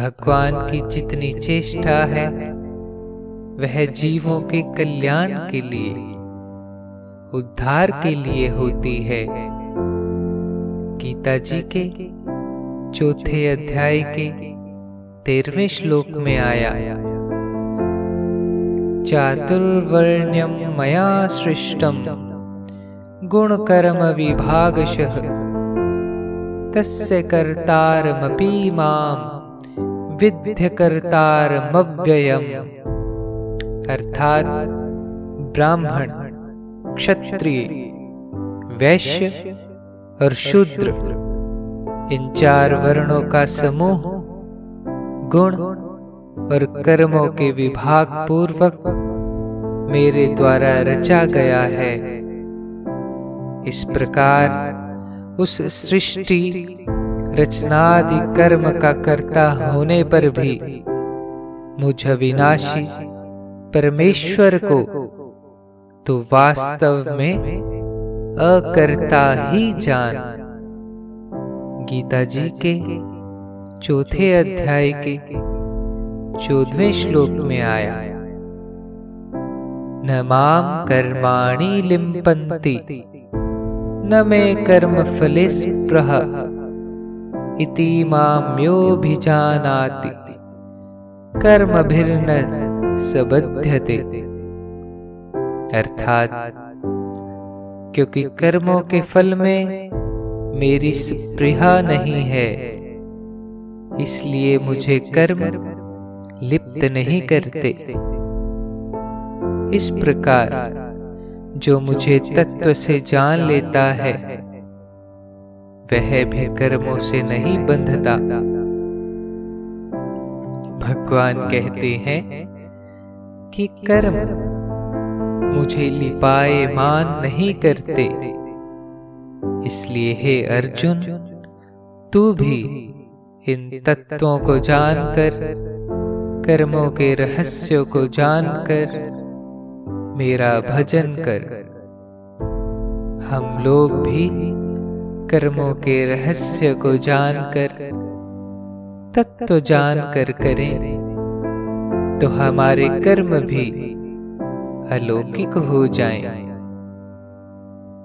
भगवान की जितनी चेष्टा है वह जीवों के कल्याण के लिए, उद्धार के लिए होती है। गीता जी के चौथे अध्याय के 13वें श्लोक में आया, चातुर्वर्ण्यं मया सृष्टं गुणकर्म विभागशः तस्य कर्तारमपि मां विद्य कर्तारमव्ययम्। अर्थात ब्राह्मण, क्षत्रिय, वैश्य और शूद्र, इन 4 वर्णों का समूह गुण और कर्मों के विभाग पूर्वक मेरे द्वारा रचा गया है। इस प्रकार उस सृष्टि रचनादि कर्म का कर्ता होने पर भी मुझ अविनाशी परमेश्वर को तो वास्तव में अकर्ता ही जान। गीता जी के चौथे अध्याय के 14वें श्लोक में आया, न मां कर्माणि लिम्पन्ति न मे कर्म फले स्पृहा इति माम्योऽभिजानाति कर्मभिर्न सबध्यते। अर्थात क्योंकि कर्मों के फल में मेरी स्पृहा नहीं है, इसलिए मुझे कर्म लिप्त नहीं करते। इस प्रकार जो मुझे तत्व से जान लेता है वह भी कर्मों से नहीं बंधता। भगवान कहते हैं कि कर्म मुझे लिपायमान नहीं करते, इसलिए हे अर्जुन, तू भी इन तत्वों को जानकर, कर्मों के रहस्यों को जानकर मेरा भजन कर। हम लोग भी कर्मों के रहस्य को जानकर, तत्व जानकर करें तो हमारे कर्म भी अलौकिक हो जाएं,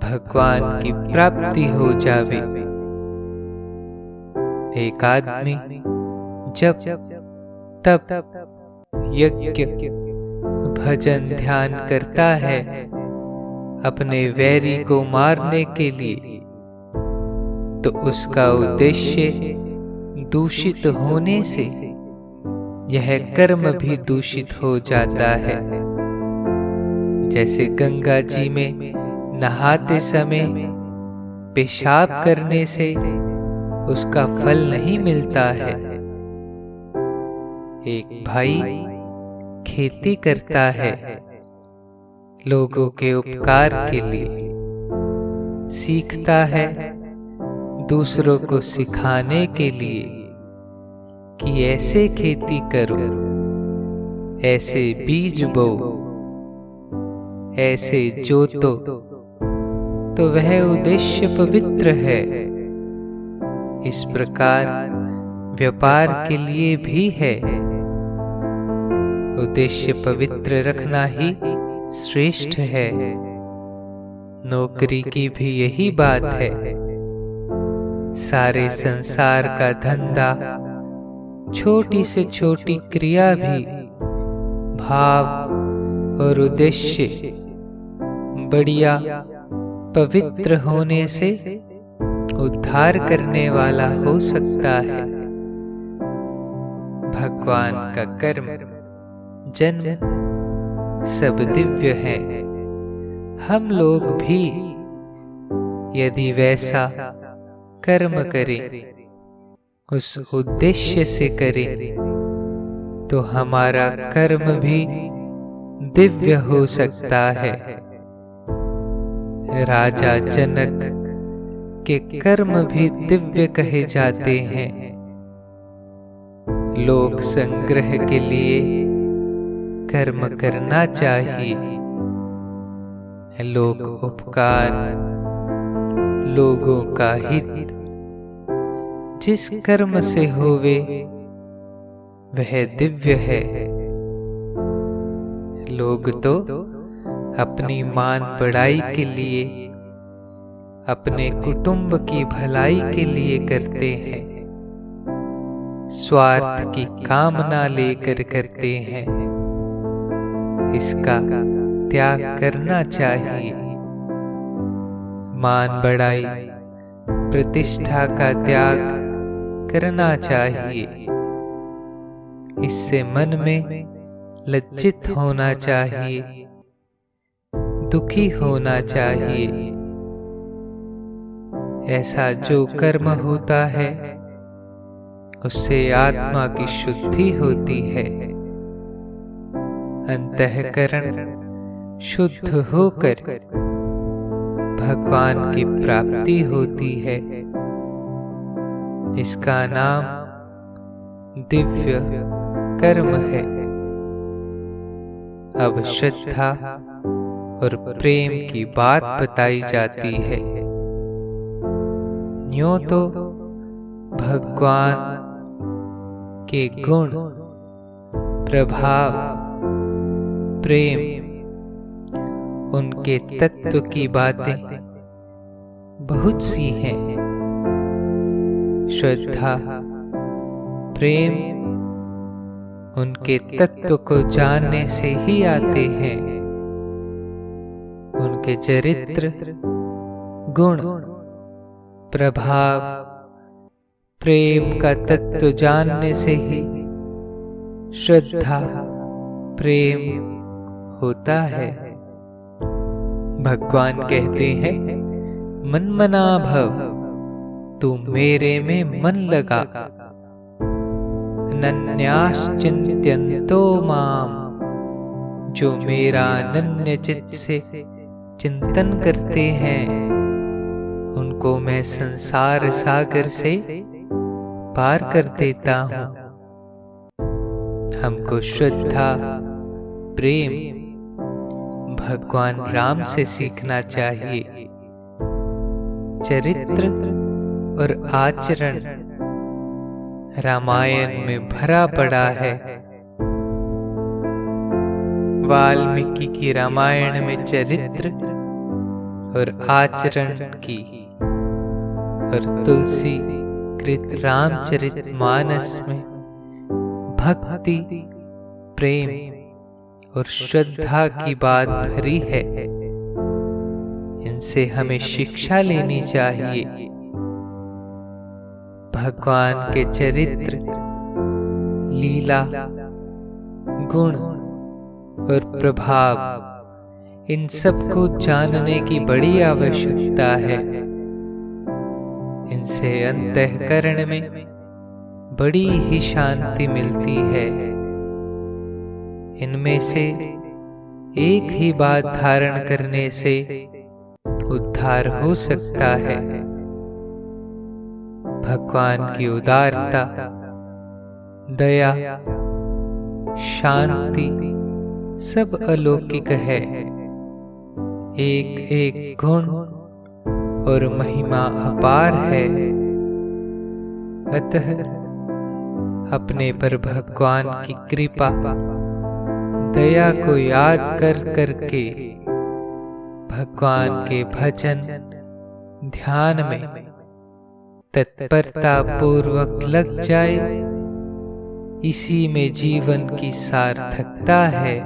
भगवान की प्राप्ति हो जावे। एक आदमी जब तप यज्ञ भजन ध्यान करता है अपने वैरी को मारने के लिए, तो उसका उद्देश्य दूषित होने से यह कर्म भी दूषित हो जाता है। जैसे गंगा जी में नहाते समय पेशाब करने से उसका फल नहीं मिलता है। एक भाई खेती करता है लोगों के उपकार के लिए, सीखता है दूसरों को सिखाने के लिए कि ऐसे खेती करो, ऐसे बीज बो, ऐसे जोतो, तो वह उद्देश्य पवित्र है। इस प्रकार व्यापार के लिए भी है। उद्देश्य पवित्र रखना ही श्रेष्ठ है। नौकरी की भी यही बात है। सारे संसार का धंधा, छोटी से छोटी क्रिया भी भाव और उद्देश्य बढ़िया पवित्र होने से उद्धार करने वाला हो सकता है। भगवान का कर्म जन्म सब दिव्य है। हम लोग भी यदि वैसा कर्म करें, उस उद्देश्य से करें, तो हमारा कर्म भी दिव्य हो सकता है। राजा जनक के कर्म भी दिव्य कहे जाते हैं। लोक संग्रह के लिए कर्म करना चाहिए। लोक उपकार, लोगों का हित जिस कर्म से होवे वह दिव्य है। लोग तो अपनी मान बढ़ाई के लिए, अपने कुटुंब की भलाई के लिए करते हैं, स्वार्थ की कामना लेकर करते हैं। इसका त्याग करना चाहिए। मान बढ़ाई, प्रतिष्ठा का त्याग करना चाहिए। इससे मन में लज्जित होना चाहिए, दुखी होना चाहिए। ऐसा जो कर्म होता है उससे आत्मा की शुद्धि होती है। अंतःकरण शुद्ध होकर भगवान की प्राप्ति होती है। इसका नाम दिव्य कर्म है। अब श्रद्धा और प्रेम की बात बताई जाती है। यूं तो भगवान के गुण, प्रभाव, प्रेम, उनके तत्व की बातें बहुत सी हैं। श्रद्धा, प्रेम उनके तत्व को जानने से ही आते हैं। उनके चरित्र, गुण, प्रभाव, प्रेम का तत्व जानने से ही श्रद्धा, प्रेम होता है। भगवान कहते हैं, मन मना भव, तू मेरे में मन लगा। अनन्याश्चिन्त्यन्तो माम, जो मेरा अनन्य चित्त से चिंतन करते हैं, उनको मैं संसार सागर से पार कर देता हूँ। हमको श्रद्धा, प्रेम भगवान राम से सीखना चाहिए। चरित्र और आचरण रामायण में भरा पड़ा है। वाल्मीकि की रामायण में चरित्र और आचरण की, और तुलसी कृत रामचरितमानस में भक्ति, प्रेम और श्रद्धा की बात भरी है। इनसे हमें शिक्षा लेनी चाहिए। भगवान के चरित्र, लीला, गुण और प्रभाव, इन सब को जानने की बड़ी आवश्यकता है। इनसे अंतःकरण में बड़ी ही शांति मिलती है। इनमें से एक ही बात धारण करने से उद्धार हो सकता है। भगवान की उदारता, दया, शांति सब अलौकिक है। एक एक गुण और महिमा अपार है। अतः अपने पर भगवान की कृपा, दया को याद कर करके भगवान के भजन, ध्यान में तत्परता पूर्वक लग जाए, इसी में जीवन की सार्थकता है।